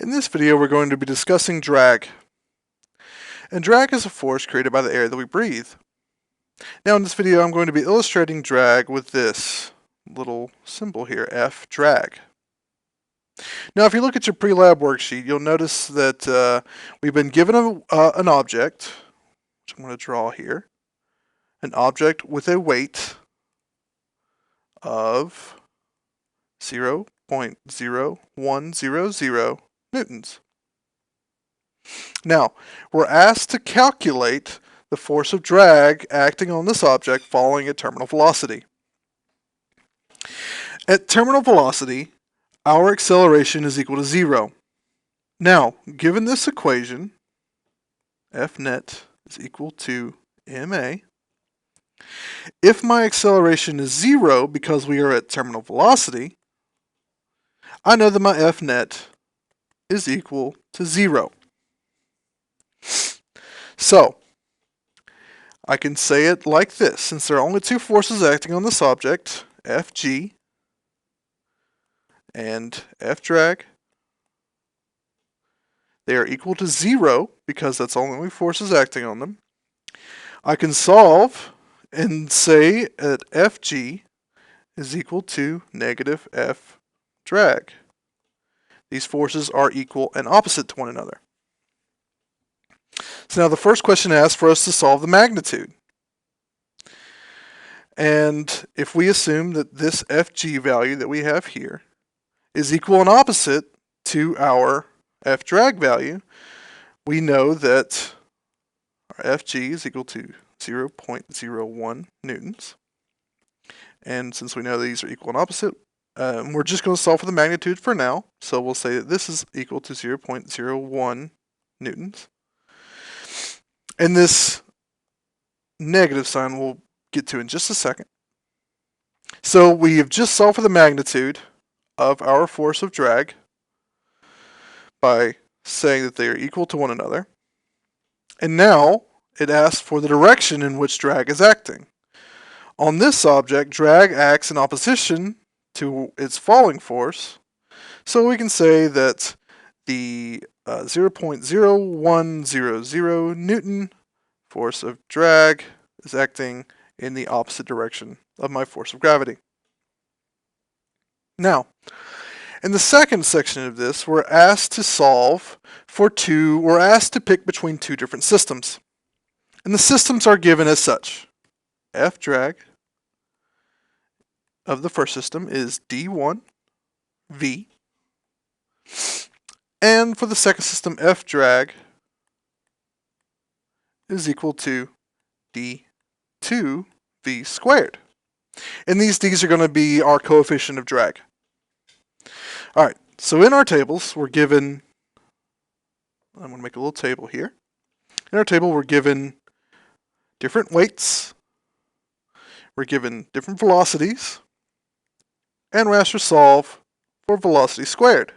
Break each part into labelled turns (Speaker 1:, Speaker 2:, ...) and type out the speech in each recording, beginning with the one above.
Speaker 1: In this video, we're going to be discussing drag. And drag is a force created by the air that we breathe. Now in this video, I'm going to be illustrating drag with this little symbol here, F, drag. Now if you look at your pre-lab worksheet, you'll notice that we've been given an object, which I'm going to draw here, an object with a weight of 0.0100 newtons. Now, we're asked to calculate the force of drag acting on this object following at terminal velocity. At terminal velocity, our acceleration is equal to 0. Now, given this equation, F net is equal to ma. If my acceleration is 0 because we are at terminal velocity, I know that my F net is equal to 0. So, I can say it like this. Since there are only two forces acting on this object, Fg and F drag, they are equal to 0 because that's the only forces acting on them. I can solve and say that Fg is equal to negative F drag. These forces are equal and opposite to one another. So now the first question asks for us to solve the magnitude. And if we assume that this Fg value that we have here is equal and opposite to our F drag value, we know that our Fg is equal to 0.01 newtons. And since we know these are equal and opposite, we're just going to solve for the magnitude for now. So we'll say that this is equal to 0.01 newtons. And this negative sign we'll get to in just a second. So we have just solved for the magnitude of our force of drag by saying that they are equal to one another. And now it asks for the direction in which drag is acting. On this object, drag acts in opposition to its falling force. So we can say that the 0.0100 Newton force of drag is acting in the opposite direction of my force of gravity. Now, in the second section of this, we're asked to pick between two different systems. And the systems are given as such. F drag of the first system is d1 v. And for the second system, F drag is equal to d2 v squared. And these d's are going to be our coefficient of drag. Alright, so in our tables, we're given, I'm going to make a little table here. In our table, we're given different weights, we're given different velocities, and we're asked to solve for velocity squared.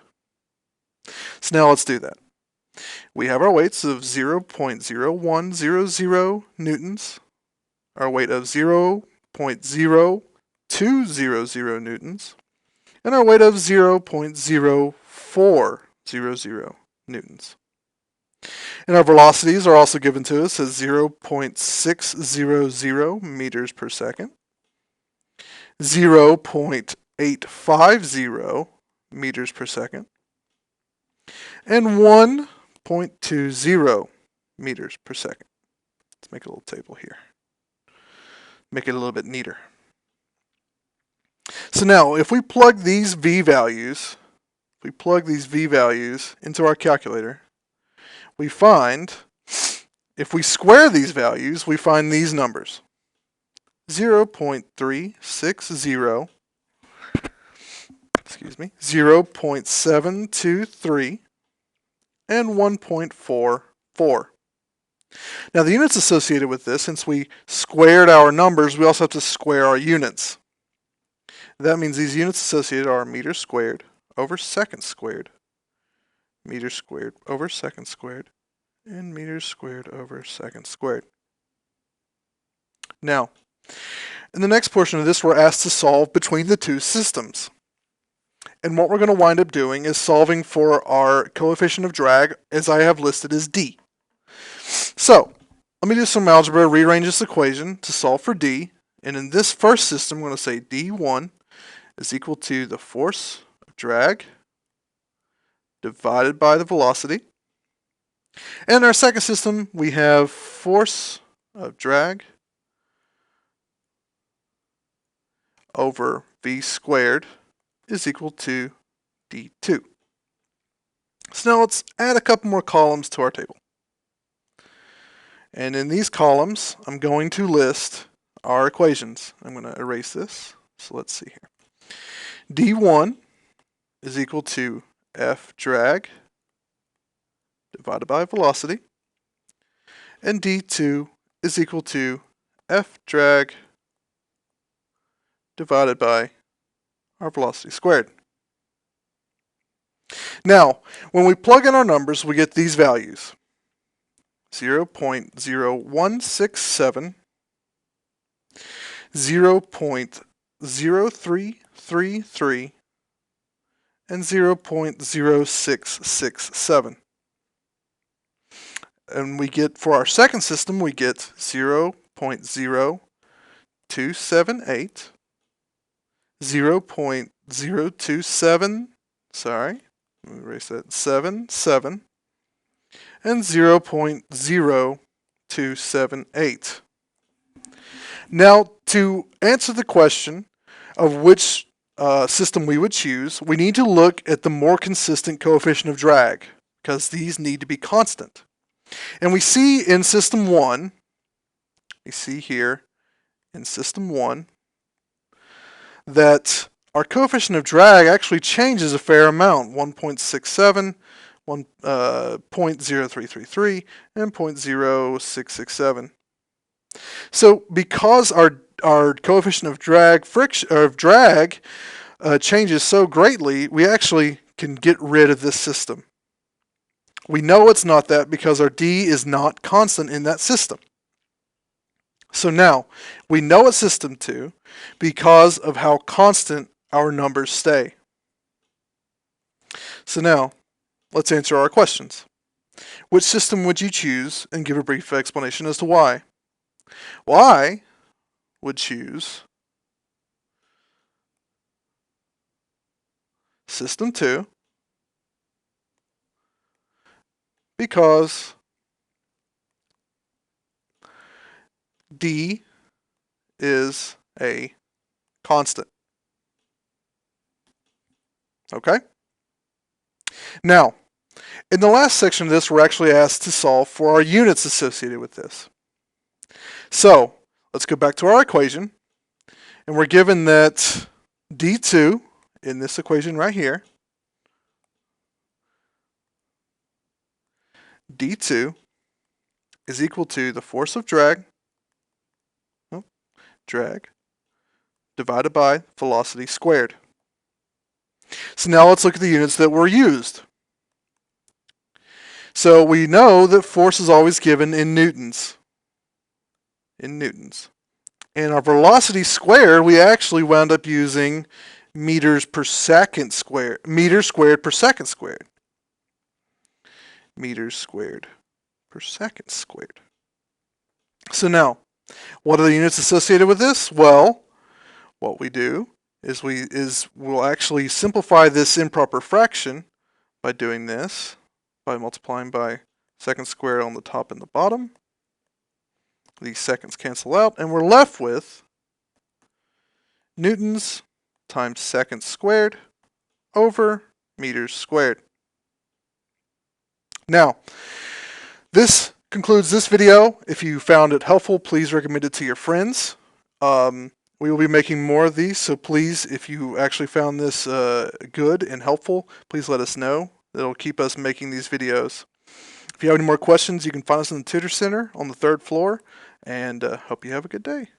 Speaker 1: So now let's do that. We have our weights of 0.0100 newtons, our weight of 0.0200 newtons, and our weight of 0.0400 newtons. And our velocities are also given to us as 0.600 meters per second, 0.850 meters per second, and 1.20 meters per second. Let's make a little table here. Make it a little bit neater. So now, if we plug these v values, into our calculator, we find, if we square these values, we find these numbers. 0.360, 0.723, and 1.44. Now the units associated with this, since we squared our numbers, we also have to square our units. That means these units associated are meters squared over seconds squared, meters squared over seconds squared, and meters squared over seconds squared. Now, in the next portion of this, we're asked to solve between the two systems. And what we're going to wind up doing is solving for our coefficient of drag as I have listed as D. So let me do some algebra, rearrange this equation to solve for D. And in this first system, I'm going to say D1 is equal to the force of drag divided by the velocity. And in our second system, we have force of drag over V squared is equal to D2. So now let's add a couple more columns to our table. And in these columns, I'm going to list our equations. I'm going to erase this. So let's see here. D1 is equal to F drag divided by velocity. And D2 is equal to F drag divided by our velocity squared. Now, when we plug in our numbers, we get these values. 0.0167, 0.0333, and 0.0667. And we get, for our second system, we get 0.0278, 0.027, sorry, let me erase that, 77, and 0.0278. Now, to answer the question of which system we would choose, we need to look at the more consistent coefficient of drag, because these need to be constant. And we see in system 1, we see here in system 1, that our coefficient of drag actually changes a fair amount, 1.67, 0.0333, and 0.0667. So because our coefficient of drag changes so greatly, we actually can get rid of this system. We know it's not that because our D is not constant in that system. So now, we know it's system 2 because of how constant our numbers stay. So now, let's answer our questions. Which system would you choose, and give a brief explanation as to why? Well, I would choose system 2 because D is a constant. Okay? Now, in the last section of this, we're actually asked to solve for our units associated with this. So, let's go back to our equation, and we're given that D2 in this equation right here, D2 is equal to the force of drag divided by velocity squared. So now let's look at the units that were used. So we know that force is always given in newtons. And our velocity squared, we actually wound up using meters per second squared, meters squared per second squared. Meters squared per second squared. So now, what are the units associated with this? Well, what we do is we'll actually simplify this improper fraction by doing this, by multiplying by second squared on the top and the bottom. These seconds cancel out, and we're left with newtons times seconds squared over meters squared. Now, this concludes this video. If you found it helpful, please recommend it to your friends. We will be making more of these, so please, if you actually found this good and helpful, please let us know. It'll keep us making these videos. If you have any more questions, you can find us in the Tutor Center on the 3rd floor, and hope you have a good day.